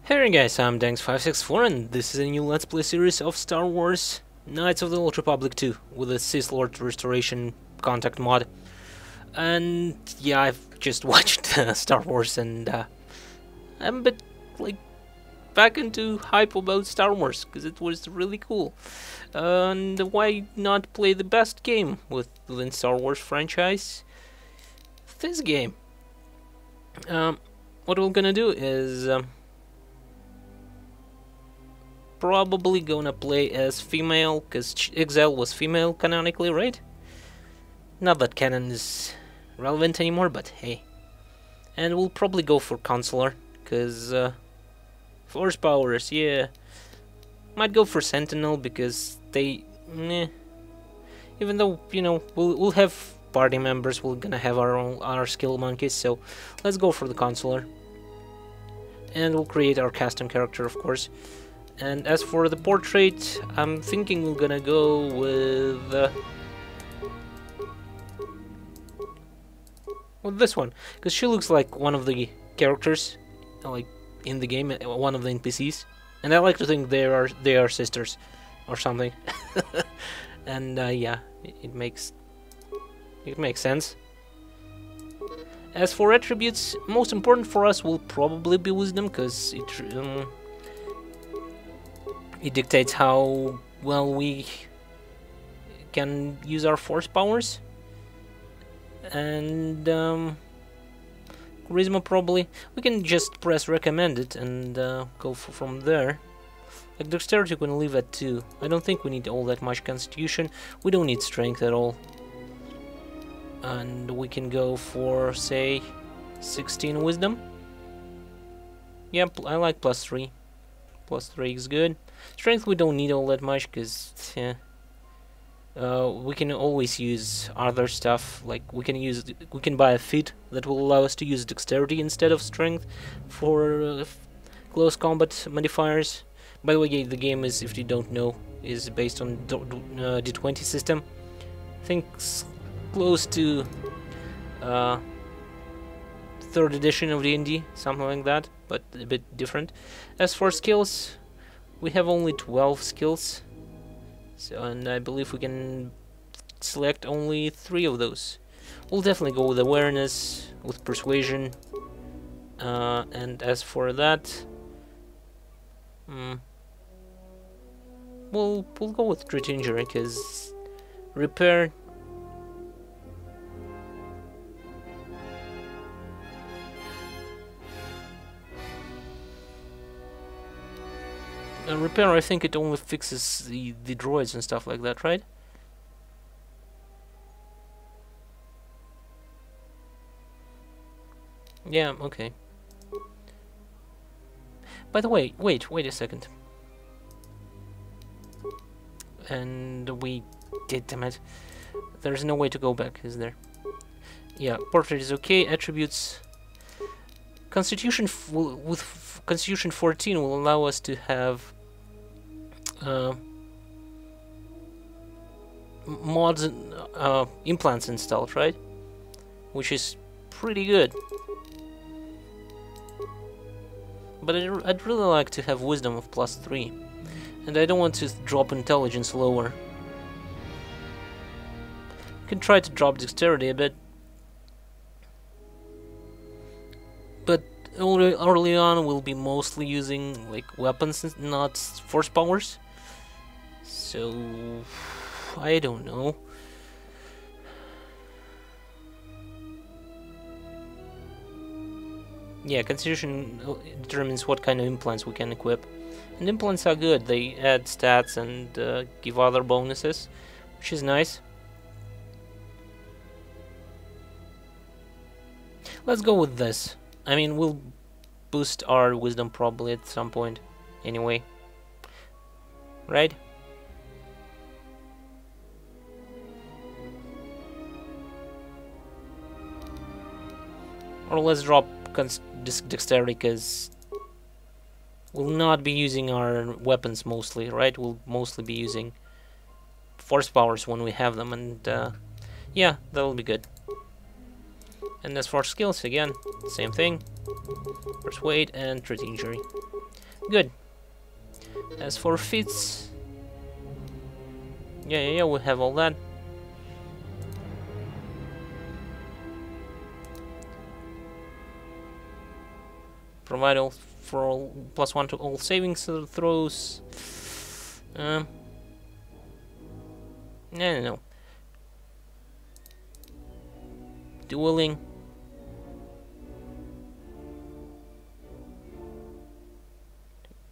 Hey guys, I'm Danks564 and this is a new Let's Play series of Star Wars Knights of the Old Republic 2 with a Sith Lord Restoration Contact mod. And yeah, I've just watched Star Wars and I'm a bit like back into hype about Star Wars because it was really cool. And why not play the best game within Star Wars franchise? This game. What we're gonna do is probably gonna play as female, because Exile was female canonically, right? Not that canon is relevant anymore, but hey. And we'll probably go for Consular, because Force powers, yeah. Might go for Sentinel, because they... meh. Even though, you know, we'll have party members, we're gonna have our skill monkeys, so let's go for the Consular. And we'll create our custom character, of course. And as for the portrait, I'm thinking we're gonna go with this one, because she looks like one of the characters, like in the game, one of the NPCs, and I like to think they are sisters, or something. And yeah, it makes sense. As for attributes, most important for us will probably be Wisdom, because it dictates how well we can use our Force powers. And Charisma probably. We can just press recommended and go from there. Like Dexterity we can leave at 2. I don't think we need all that much Constitution. We don't need Strength at all. And we can go for, say, 16 Wisdom. Yep, I like +3. +3 is good. Strength we don't need all that much, because we can always use other stuff. Like we can buy a feat that will allow us to use Dexterity instead of Strength for close combat modifiers. By the way, the game is, if you don't know, is based on D20 system. I think close to 3rd edition of D&D, something like that, but a bit different. As for skills, we have only 12 skills, so, and I believe we can select only 3 of those. We'll definitely go with Awareness, with Persuasion, and as for that, we'll go with Crit Injury, because Repair... Repair, I think it only fixes the droids and stuff like that, right? Yeah, okay. By the way, wait a second. And damn it. There's no way to go back, is there? Yeah, portrait is okay. Attributes. Constitution with Constitution 14 will allow us to have mods and implants installed, right? Which is pretty good. But I'd really like to have Wisdom of +3, and I don't want to drop Intelligence lower. You can try to drop Dexterity a bit, but early on we'll be mostly using like weapons and not Force powers. So I don't know. Yeah, Constitution determines what kind of implants we can equip. And implants are good, they add stats and give other bonuses, which is nice. Let's go with this. I mean, we'll boost our Wisdom probably at some point, anyway. Right? Or let's drop Dexterity, because we'll not be using our weapons mostly, right? We'll mostly be using Force powers when we have them, and yeah, that'll be good. And as for skills, again, same thing. Persuade and treat injury. Good. As for feats... Yeah, we have all that. Provide all for all +1 to all savings throws. No. Dueling.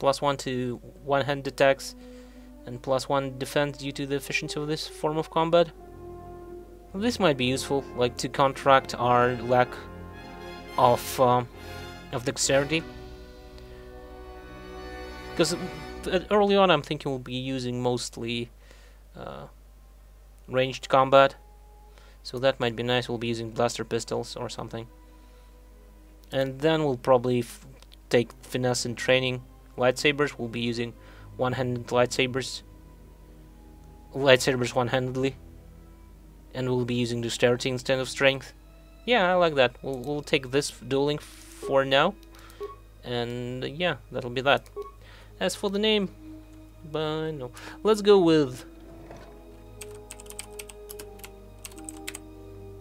+1 to one-hand attacks and +1 defense due to the efficiency of this form of combat. This might be useful, like to counteract our lack of dexterity. Because early on I'm thinking we'll be using mostly ranged combat. So that might be nice. We'll be using blaster pistols or something. And then we'll probably take finesse and training. Lightsabers, we'll be using one-handed lightsabers. Lightsabers one-handedly. And we'll be using dexterity instead of strength. Yeah, I like that. We'll take this dueling for now. And yeah, that'll be that. As for the name, but no. Let's go with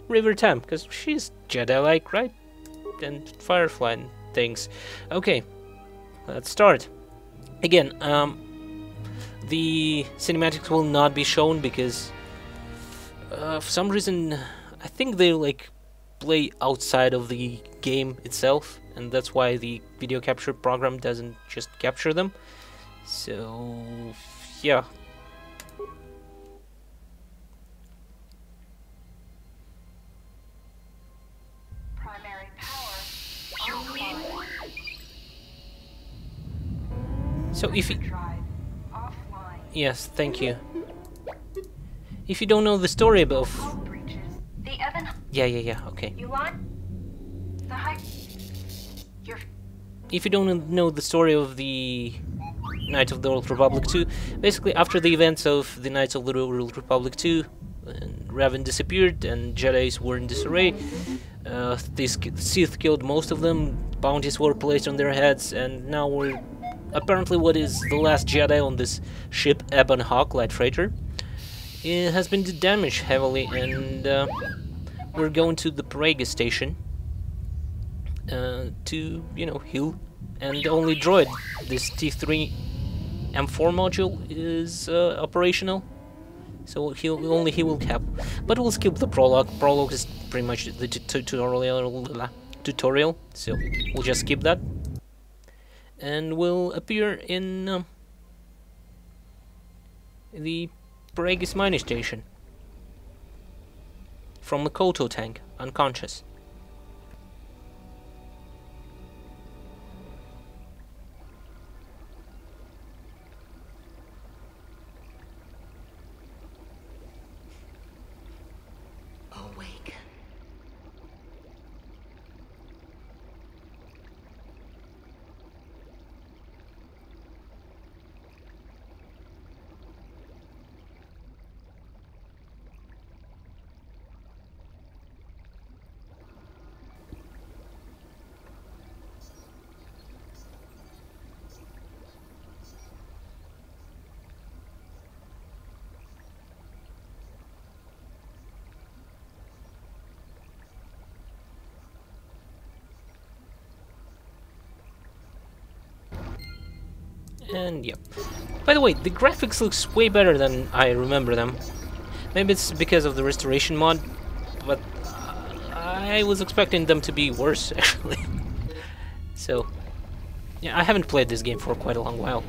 River Tam, because she's Jedi-like, right? And Firefly and things. Okay, let's start. Again, the cinematics will not be shown because for some reason I think they like play outside of the game itself, and that's why the video capture program doesn't just capture them. So yeah. Primary power online. So if you... Drive offline. Yes, thank you. If you don't know the story about... Hull breaches. The Evan. Yeah, okay. You on? The high. You're. If you don't know the story of the Knights of the Old Republic 2, basically after the events of the Knights of the Old Republic 2, Revan disappeared and Jedis were in disarray. These Sith killed most of them, bounties were placed on their heads, and now we're apparently what is the last Jedi on this ship, Ebon Hawk, light freighter. It has been damaged heavily, and we're going to the Peragus station to, you know, heal. And the only droid, this T3 M4 module, is operational, so he will help. But we'll skip the prologue. Prologue is pretty much the tutorial, so we'll just skip that. And we'll appear in the Peragus mining station from the Koto tank, unconscious. Awake. And yeah. By the way, the graphics looks way better than I remember them. Maybe it's because of the restoration mod, but I was expecting them to be worse, actually. So, yeah, I haven't played this game for quite a long while.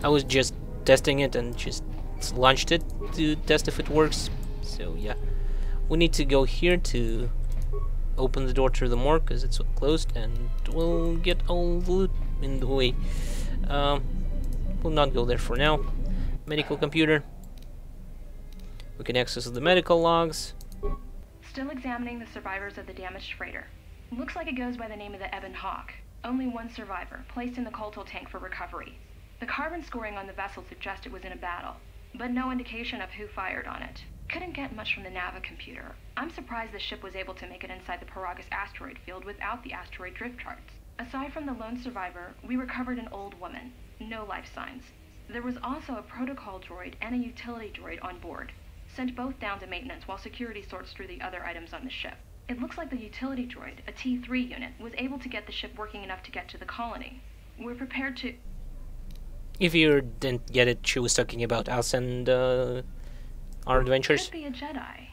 I was just testing it and just launched it to test if it works. So, yeah. We need to go here to open the door to the morgue, because it's closed, and we'll get all the loot in the way. We'll not go there for now. Medical computer. We can access the medical logs. Still examining the survivors of the damaged freighter. Looks like it goes by the name of the Ebon Hawk. Only one survivor, placed in the Kolto tank for recovery. The carbon scoring on the vessel suggests it was in a battle, but no indication of who fired on it. Couldn't get much from the Nava computer. I'm surprised the ship was able to make it inside the Peragus asteroid field without the asteroid drift charts. Aside from the lone survivor, we recovered an old woman. No life signs. There was also a protocol droid and a utility droid on board. Sent both down to maintenance while security sorts through the other items on the ship. It looks like the utility droid, a T3 unit, was able to get the ship working enough to get to the colony. We're prepared to... If you didn't get it, she was talking about us and our adventures. Could be a Jedi,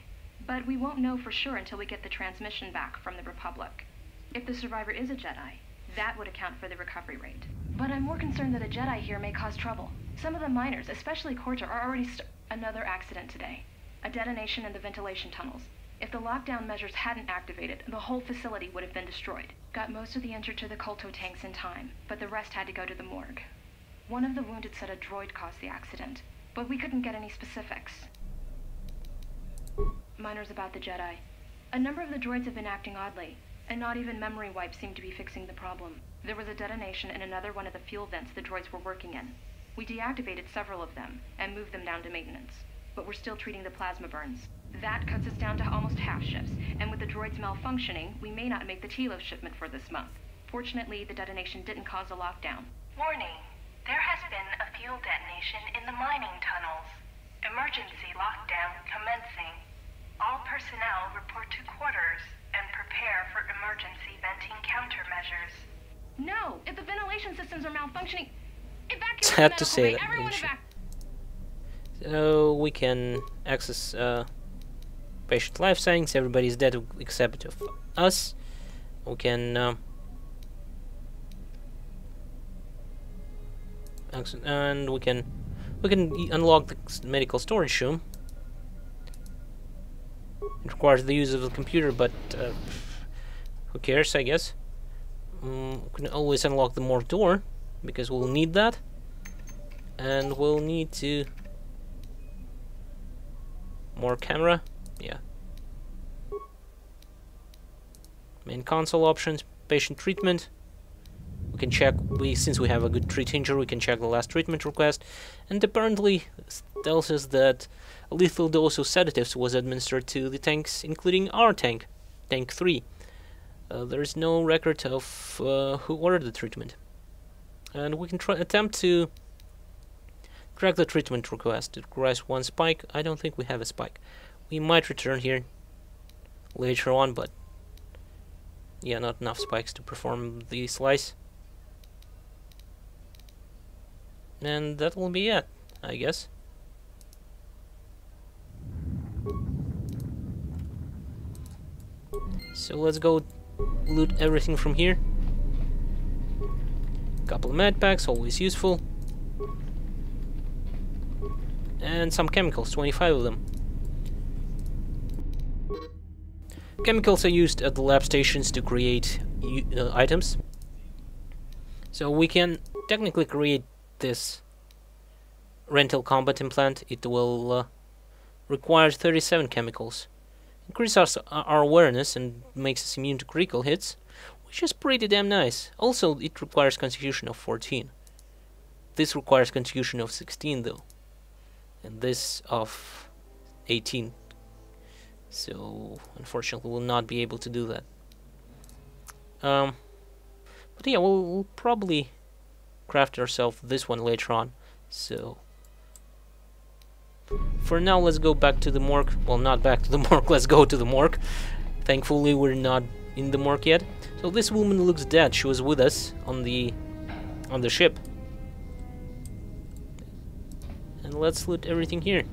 but we won't know for sure until we get the transmission back from the Republic. If the survivor is a Jedi, that would account for the recovery rate. But I'm more concerned that a Jedi here may cause trouble. Some of the miners, especially Corta, are already another accident today. A detonation in the ventilation tunnels. If the lockdown measures hadn't activated, the whole facility would have been destroyed. Got most of the injured to the Kolto tanks in time, but the rest had to go to the morgue. One of the wounded said a droid caused the accident, but we couldn't get any specifics. Miners about the Jedi. A number of the droids have been acting oddly, and not even memory wipes seem to be fixing the problem. There was a detonation in another one of the fuel vents the droids were working in. We deactivated several of them and moved them down to maintenance, but we're still treating the plasma burns. That cuts us down to almost half shifts, and with the droids malfunctioning, we may not make the Tilo shipment for this month. Fortunately, the detonation didn't cause a lockdown. Warning. There has been a fuel detonation in the mining tunnels. Emergency lockdown commencing. All personnel report to quarters and prepare for emergency venting countermeasures. No! If the ventilation systems are malfunctioning... Evacuate Sad the to medical say bay. that, Everyone didn't she? evac... So we can access patient life signs. Everybody's dead except of us. We can and we can unlock the medical storage room. It requires the use of the computer, but who cares, I guess. We can always unlock the morgue door, because we'll need that. And we'll need to... More camera? Yeah. Main console options, patient treatment. We can check, since we have a good treat injury, we can check the last treatment request. And apparently it tells us that a lethal dose of sedatives was administered to the tanks, including our tank, Tank 3. There is no record of who ordered the treatment. And we can attempt to track the treatment request. It requires one spike. I don't think we have a spike. We might return here later on, but yeah, not enough spikes to perform the slice. And that will be it, I guess. So let's go loot everything from here. Couple of med packs, always useful. And some chemicals, 25 of them. Chemicals are used at the lab stations to create items. So we can technically create this rental combat implant. It will require 37 chemicals. Increases our awareness and makes us immune to critical hits, which is pretty damn nice. Also, it requires constitution of 14. This requires constitution of 16 though. And this of 18. So, unfortunately, we'll not be able to do that. But yeah, we'll probably craft ourselves this one later on. So, for now, let's go back to the morgue. Well, not back to the morgue, let's go to the morgue. Thankfully, we're not in the morgue yet. So this woman looks dead. She was with us on the ship. And let's loot everything here.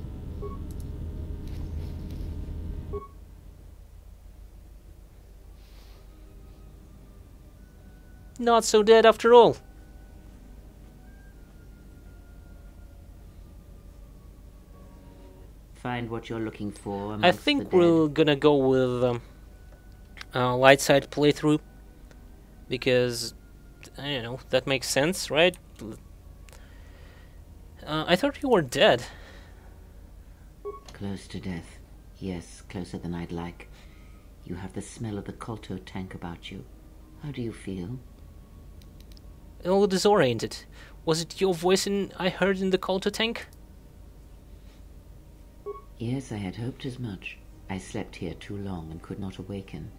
Not so dead after all. Find what you're looking for. I think we're gonna go with light side playthrough, because I don't know, that makes sense, right? I thought you were dead. Close to death. Yes, closer than I'd like. You have the smell of the Kolto tank about you. How do you feel? A little disoriented. Was it your voice I heard in the Kolto tank? Yes, I had hoped as much. I slept here too long and could not awaken.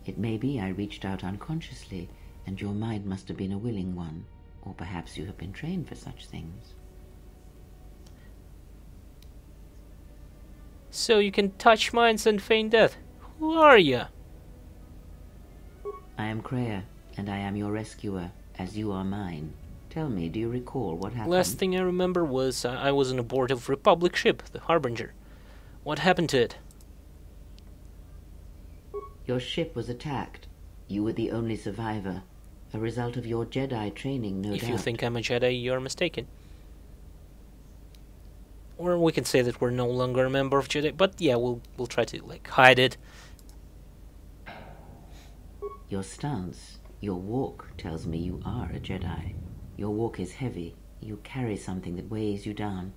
It may be I reached out unconsciously, and your mind must have been a willing one. Or perhaps you have been trained for such things. So you can touch minds and feign death. Who are you? I am Kreia, and I am your rescuer, as you are mine. Tell me, do you recall what happened? Last thing I remember was I was on a board of Republic ship, the Harbinger. What happened to it? Your ship was attacked. You were the only survivor. A result of your Jedi training, no doubt. If you think I'm a Jedi, you're mistaken. Or we can say that we're no longer a member of Jedi, but yeah, we'll try to like hide it. Your stance, your walk tells me you are a Jedi. Your walk is heavy. You carry something that weighs you down.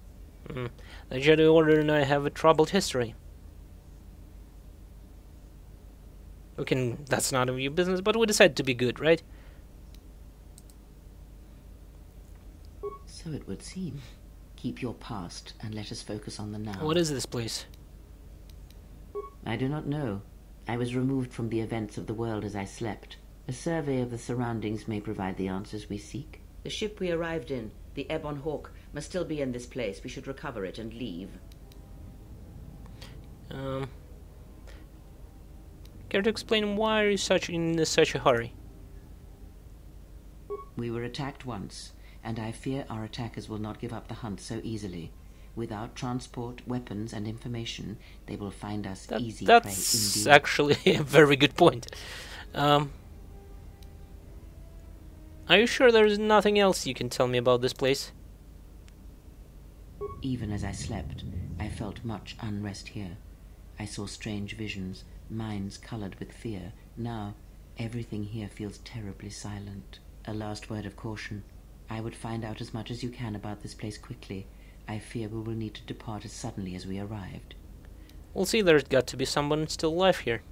The Jedi Order and I have a troubled history. That's none of your business, but we decided to be good, right? So it would seem. Keep your past and let us focus on the now. What is this place? I do not know. I was removed from the events of the world as I slept. A survey of the surroundings may provide the answers we seek. The ship we arrived in, the Ebon Hawk, must still be in this place. We should recover it and leave. Care to explain why are you in such a hurry? We were attacked once, and I fear our attackers will not give up the hunt so easily. Without transport, weapons, and information, they will find us easy prey indeed. That's actually a very good point. Are you sure there's nothing else you can tell me about this place? Even as I slept, I felt much unrest here. I saw strange visions, minds colored with fear. Now, everything here feels terribly silent. A last word of caution. I would find out as much as you can about this place quickly. I fear we will need to depart as suddenly as we arrived. We'll see, there's got to be someone still alive here.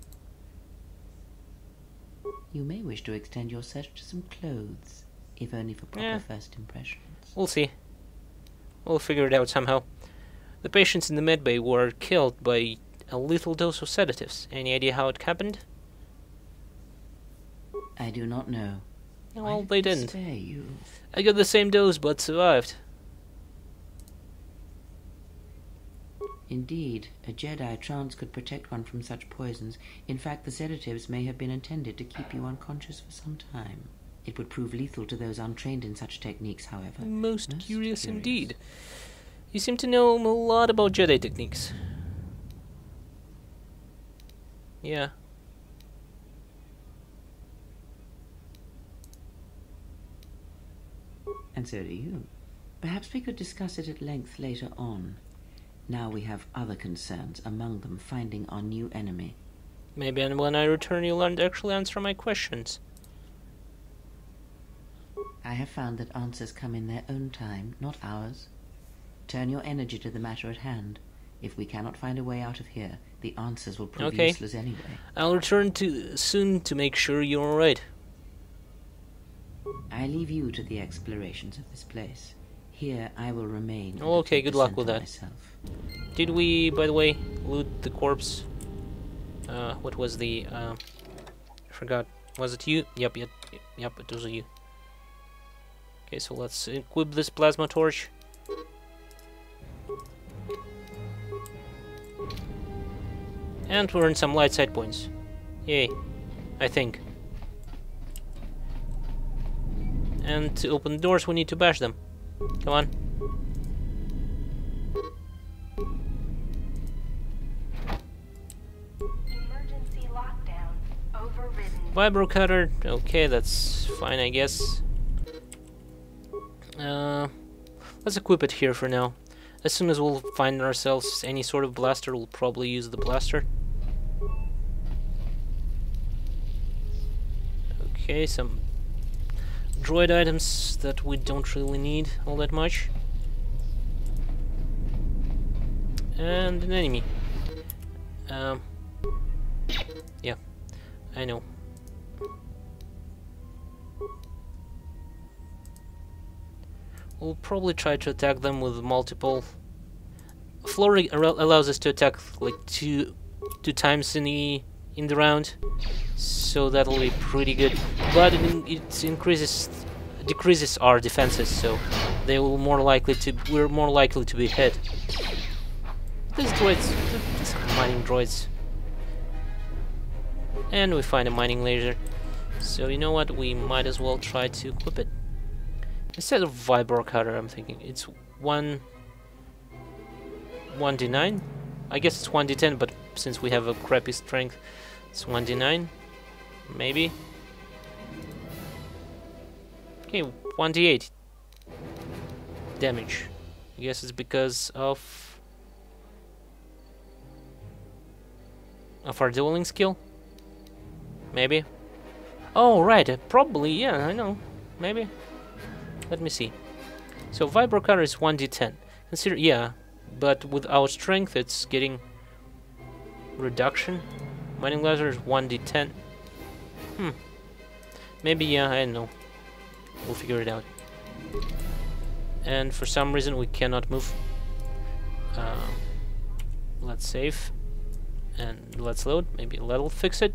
You may wish to extend your search to some clothes, if only for proper first impressions. We'll see. We'll figure it out somehow. The patients in the medbay were killed by a lethal dose of sedatives. Any idea how it happened? I do not know. Well, they didn't. Spare you? I got the same dose, but survived. Indeed, a Jedi trance could protect one from such poisons. In fact, the sedatives may have been intended to keep you unconscious for some time. It would prove lethal to those untrained in such techniques, however. Most curious indeed. You seem to know a lot about Jedi techniques. Yeah. And so do you. Perhaps we could discuss it at length later on. Now we have other concerns, among them finding our new enemy. Maybe and when I return you'll actually answer my questions. I have found that answers come in their own time, not ours. Turn your energy to the matter at hand. If we cannot find a way out of here, the answers will prove useless anyway. I'll return soon to make sure you're alright. I leave you to the explorations of this place. Here I will remain. Oh, okay, good luck with that. Myself. Did we, by the way, loot the corpse? What was the, I forgot. Was it you? Yep, it was you. Okay, so let's equip this plasma torch. And we earned some light side points. Yay, I think. And to open the doors we need to bash them. Come on. Emergency lockdown overridden. Vibro cutter. Okay, that's fine, I guess. Let's equip it here for now. As soon as we'll find ourselves any sort of blaster, we'll probably use the blaster. Okay, some droid items that we don't really need all that much. And an enemy. Yeah, I know. We'll probably try to attack them with multiple flurry allows us to attack like two times in the round, so that'll be pretty good. But it decreases our defenses, so we're more likely to be hit. These droids, these mining droids, and we find a mining laser. So you know what? We might as well try to equip it instead of vibro cutter. I'm thinking it's 1d9. I guess it's 1d10, but since we have a crappy strength, it's 1d9, maybe. Okay, 1d8 damage. I guess it's because of our dueling skill. Maybe. Oh right, probably. Yeah, I know. Maybe. Let me see. So vibro cutter is 1d10. Consider, yeah, but with our strength, it's getting reduction. Mining laser is 1d10. Maybe, yeah, I don't know. We'll figure it out. And for some reason we cannot move. Let's save. And let's load. Maybe that'll fix it.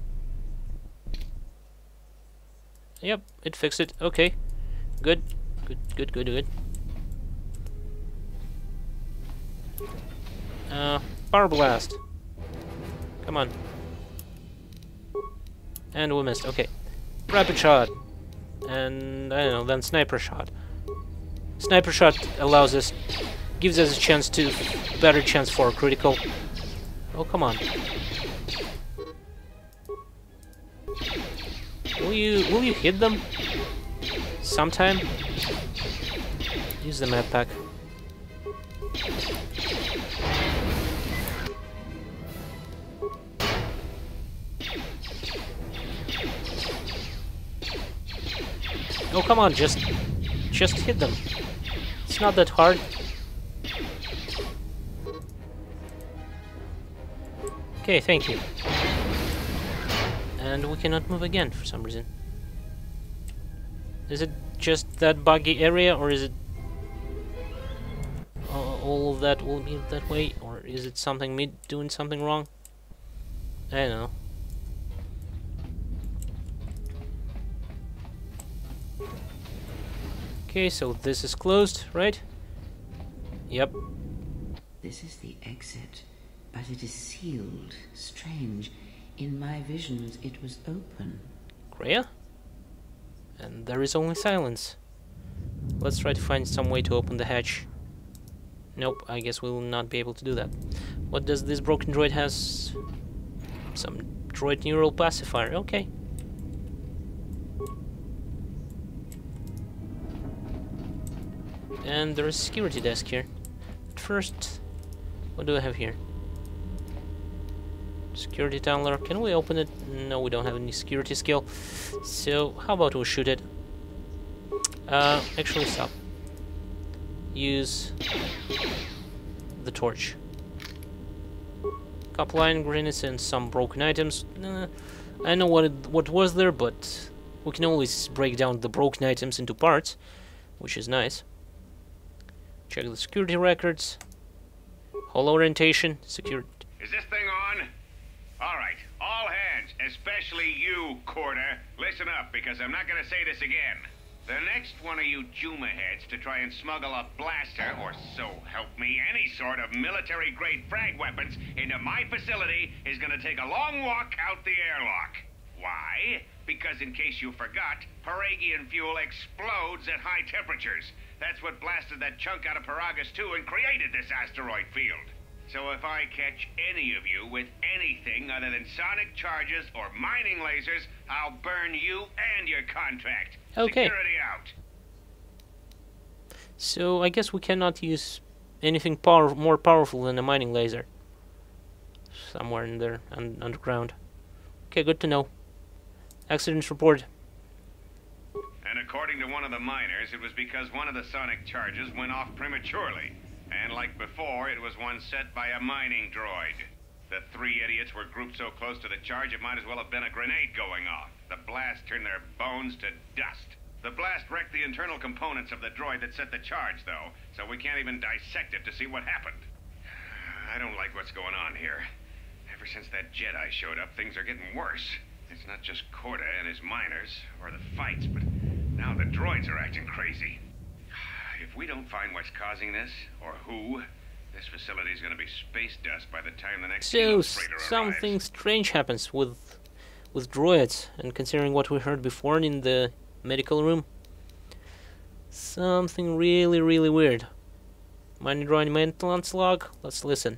Yep, it fixed it. Okay. Good. Good. Power blast. Come on. And we missed. Okay. Rapid shot. And I don't know, then sniper shot. Sniper shot gives us a better chance for a critical. Oh, come on. Will you hit them sometime? Use the map pack. Oh, come on, just hit them. It's not that hard. Okay, thank you. And we cannot move again for some reason. Is it just that buggy area, or is it all of that will be that way, or is it something me doing something wrong? I don't know. Okay, so this is closed, right? Yep. This is the exit, but it is sealed. Strange. In my visions, it was open. Greya? And there is only silence. Let's try to find some way to open the hatch. Nope, I guess we will not be able to do that. What does this broken droid has? Some droid neural pacifier. Okay. And there is a security desk here. But first, what do I have here? Security tunneler. Can we open it? No, we don't have any security skill. So, how about we shoot it? Actually, stop. Use the torch. Couple iron grenades and some broken items. I know what was there, but we can always break down the broken items into parts, which is nice. Check the security records. Hull orientation. Security. Is this thing on? Alright, all hands, especially you, Corder. Listen up, because I'm not gonna say this again. The next one of you Juma heads to try and smuggle a blaster, or so help me, any sort of military-grade frag weapons into my facility is gonna take a long walk out the airlock. Why? Because in case you forgot, Peragian fuel explodes at high temperatures. That's what blasted that chunk out of Peragus 2 and created this asteroid field. So if I catch any of you with anything other than sonic charges or mining lasers, I'll burn you and your contract. Okay. Security out. So I guess we cannot use anything more powerful than a mining laser. Somewhere in there, underground. Okay, good to know. Accident report. And according to one of the miners, it was because one of the sonic charges went off prematurely. And like before, it was one set by a mining droid. The three idiots were grouped so close to the charge it might as well have been a grenade going off. The blast turned their bones to dust. The blast wrecked the internal components of the droid that set the charge, though, so we can't even dissect it to see what happened. I don't like what's going on here. Ever since that Jedi showed up, things are getting worse. It's not just Corda and his miners, or the fights, but now the droids are acting crazy. If we don't find what's causing this, or who, this facility is going to be space dust by the time the next So freighter something arrives. strange happens with droids, and considering what we heard before in the medical room, something really weird. Mining droid maintenance log. Let's listen.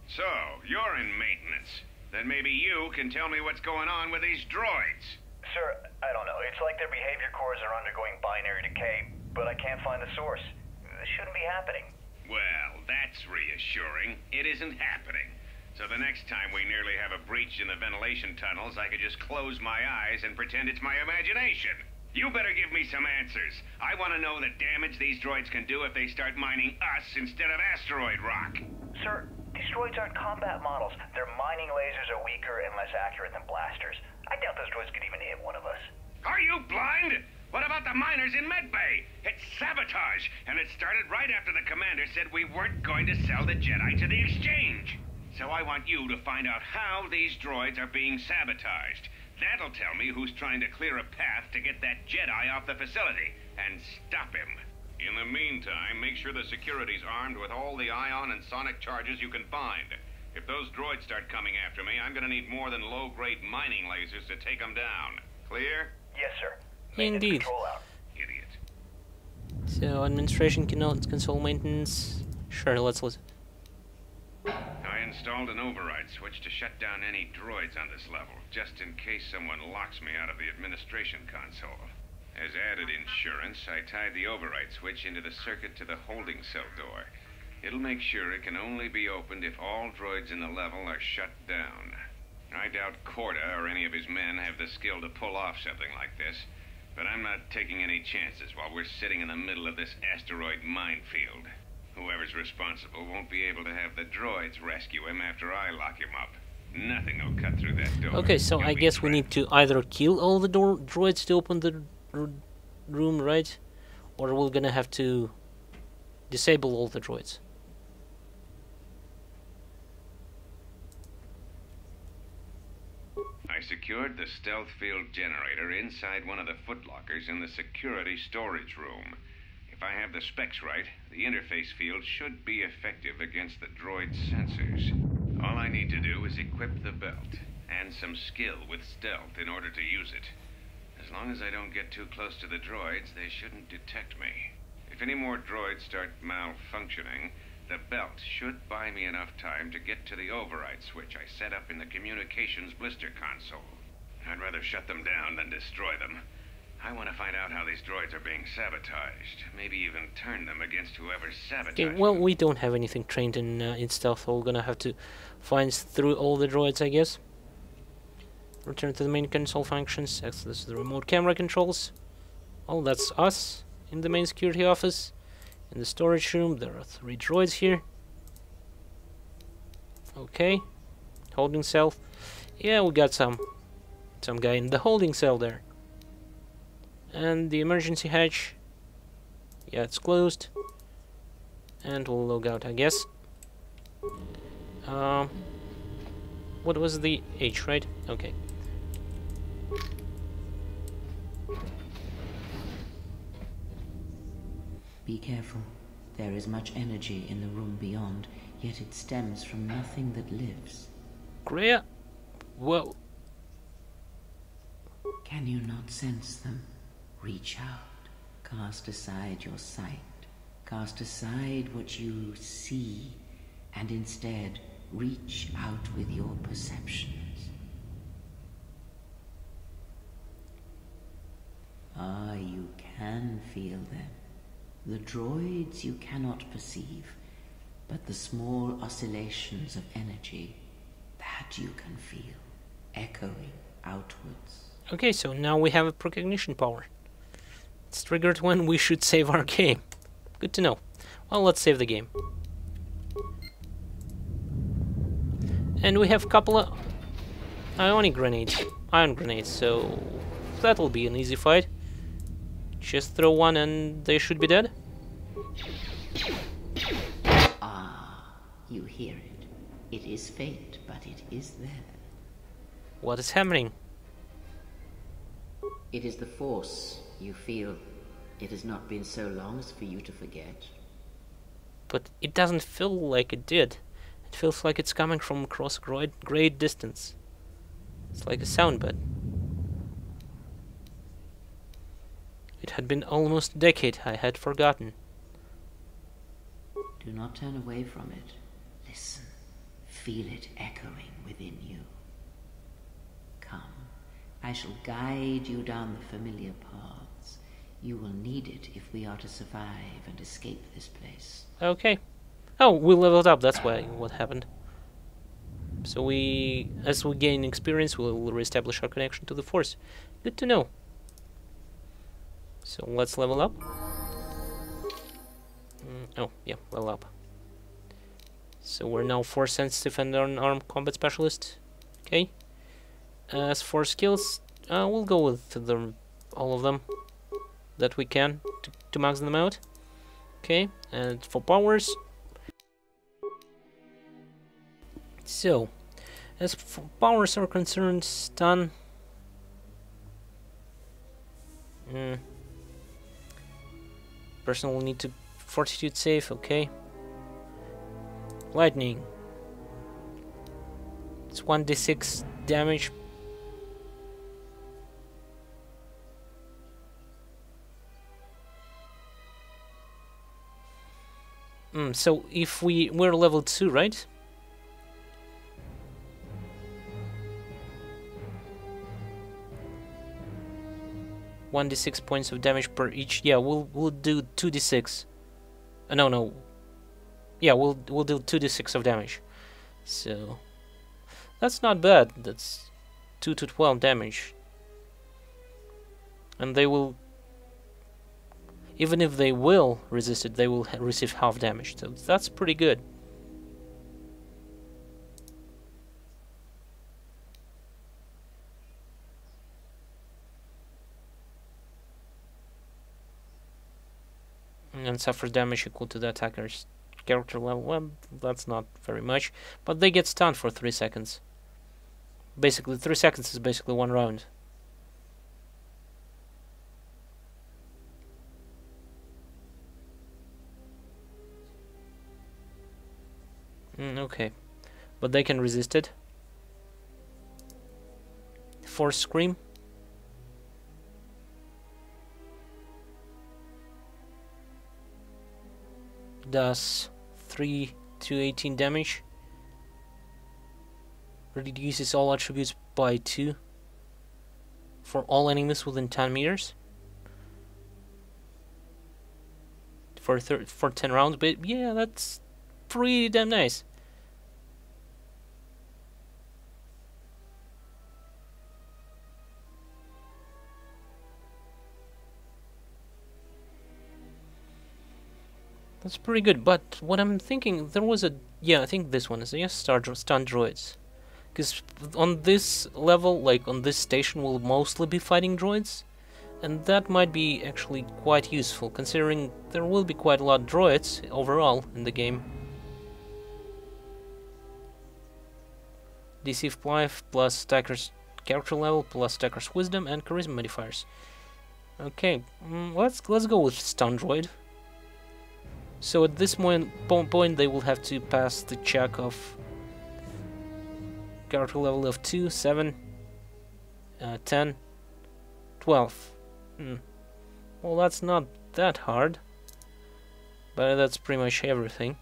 So, you're in maintenance. Then maybe you can tell me what's going on with these droids. Sir, I don't know. It's like their behavior cores are undergoing binary decay, but I can't find the source. This shouldn't be happening. Well, that's reassuring. It isn't happening. So the next time we nearly have a breach in the ventilation tunnels, I could just close my eyes and pretend it's my imagination. You better give me some answers. I want to know the damage these droids can do if they start mining us instead of asteroid rock. Sir, these droids aren't combat models. Their mining lasers are weaker and less accurate than blasters. I doubt those droids could even hit one of us. Are you blind? What about the miners in medbay? It's sabotage, and it started right after the commander said we weren't going to sell the Jedi to the exchange. So I want you to find out how these droids are being sabotaged. That'll tell me who's trying to clear a path to get that Jedi off the facility and stop him. In the meantime, make sure the security's armed with all the ion and sonic charges you can find. If those droids start coming after me, I'm gonna need more than low-grade mining lasers to take them down. Clear? Yes, sir. Indeed. Control out. Idiot. So administration cannot console maintenance. Sure, let's listen. I installed an override switch to shut down any droids on this level, just in case someone locks me out of the administration console. As added insurance, I tied the override switch into the circuit to the holding cell door. It'll make sure it can only be opened if all droids in the level are shut down. I doubt Corda or any of his men have the skill to pull off something like this, but I'm not taking any chances while we're sitting in the middle of this asteroid minefield. Whoever's responsible won't be able to have the droids rescue him after I lock him up. Nothing will cut through that door. Okay, so He'll I be guess we need trapped. to either kill all the droids to open the room, right? Or we're gonna have to disable all the droids. I secured the stealth field generator inside one of the footlockers in the security storage room. If I have the specs right, the interface field should be effective against the droid's sensors. All I need to do is equip the belt, and some skill with stealth in order to use it. As long as I don't get too close to the droids, they shouldn't detect me. If any more droids start malfunctioning, the belt should buy me enough time to get to the override switch I set up in the communications blister console. I'd rather shut them down than destroy them. I want to find out how these droids are being sabotaged. Maybe even turn them against whoever sabotaged Okay, well, them. we don't have anything trained in stealth, so we're gonna have to find through all the droids, I guess. Return to the main console functions, access the remote camera controls. Oh, that's us in the main security office. In the storage room, there are 3 droids here. Okay, holding cell. Yeah, we got some guy in the holding cell there. And the emergency hatch. Yeah, it's closed. And we'll log out, I guess. What was the H, right? Okay. Be careful. There is much energy in the room beyond, yet it stems from nothing that lives. Great. Whoa. Can you not sense them? Reach out. Cast aside your sight. Cast aside what you see, and instead reach out with your perceptions. Ah, you can feel them. The droids you cannot perceive, but the small oscillations of energy, that you can feel, echoing outwards. Okay, so now we have a precognition power. It's triggered when we should save our game. Good to know. Well, let's save the game. And we have a couple of ion grenades, so that'll be an easy fight. Just throw one and they should be dead. Ah, You hear it. It is faint, but it is there. What is happening? It is the Force, you feel. It has not been so long as for you to forget. But it doesn't feel like it did. It feels like it's coming from across a great distance. It's like a sound bed. It had been almost a decade, I had forgotten. Do not turn away from it. Listen. Feel it echoing within you. Come. I shall guide you down the familiar paths. You will need it if we are to survive and escape this place. Okay. Oh, we leveled up, that's what happened. So as we gain experience, we'll reestablish our connection to the Force. Good to know. So let's level up. Oh, yeah, level up. So we're now Force sensitive and unarmed combat specialist. Okay. As for skills, we'll go with all of them that we can to max them out. Okay, and for powers. So, as for powers are concerned, stun. Person will need to fortitude save, okay. Lightning. It's 1d6 damage. So if we're level 2, right? One d6 points of damage per each. Yeah, we'll do 2d6. No. Yeah, we'll do 2d6 of damage. So that's not bad. That's 2 to 12 damage. And they will, even if they will resist it, they will receive half damage. So that's pretty good. And suffer damage equal to the attacker's character level. Well, that's not very much, but they get stunned for 3 seconds. Basically, 3 seconds is basically 1 round. Okay, but they can resist it. Force Scream. Does 3 to 18 damage. Reduces all attributes by 2 for all enemies within 10 meters. For 10 rounds, but yeah, that's pretty damn nice. That's pretty good, but what I'm thinking, there was a... Yeah, I think this one is, yes, stun droids. Because on this level, like on this station, we'll mostly be fighting droids. And that might be actually quite useful, considering there will be quite a lot of droids overall in the game. DC 5 plus attacker's character level plus attacker's wisdom and charisma modifiers. Okay, let's go with stun droid. So at this point they will have to pass the check of character level of 2, 7, 10, 12. Well, that's not that hard, but that's pretty much everything.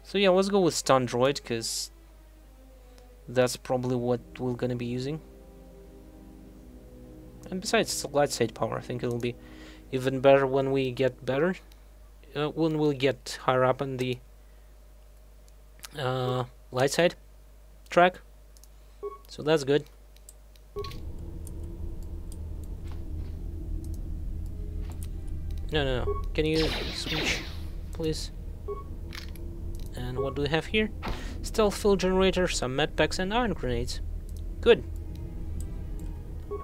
So yeah, let's go with stun droid, because that's probably what we're gonna be using. And besides light side power, I think it'll be even better when we get better, when we'll get higher up on the light side track. So that's good. No. Can you switch, please? And what do we have here? Stealth fuel generator, some medpacks, and iron grenades. Good.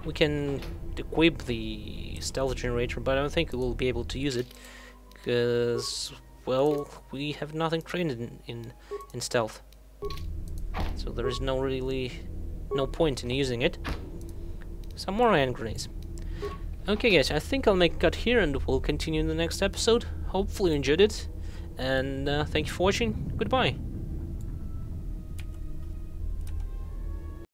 We can equip the stealth generator, but I don't think we'll be able to use it, because well, we have nothing trained in stealth. So there is no point in using it. Some more hand grenades. Okay guys, I think I'll make a cut here and we'll continue in the next episode. Hopefully you enjoyed it. And thank you for watching. Goodbye.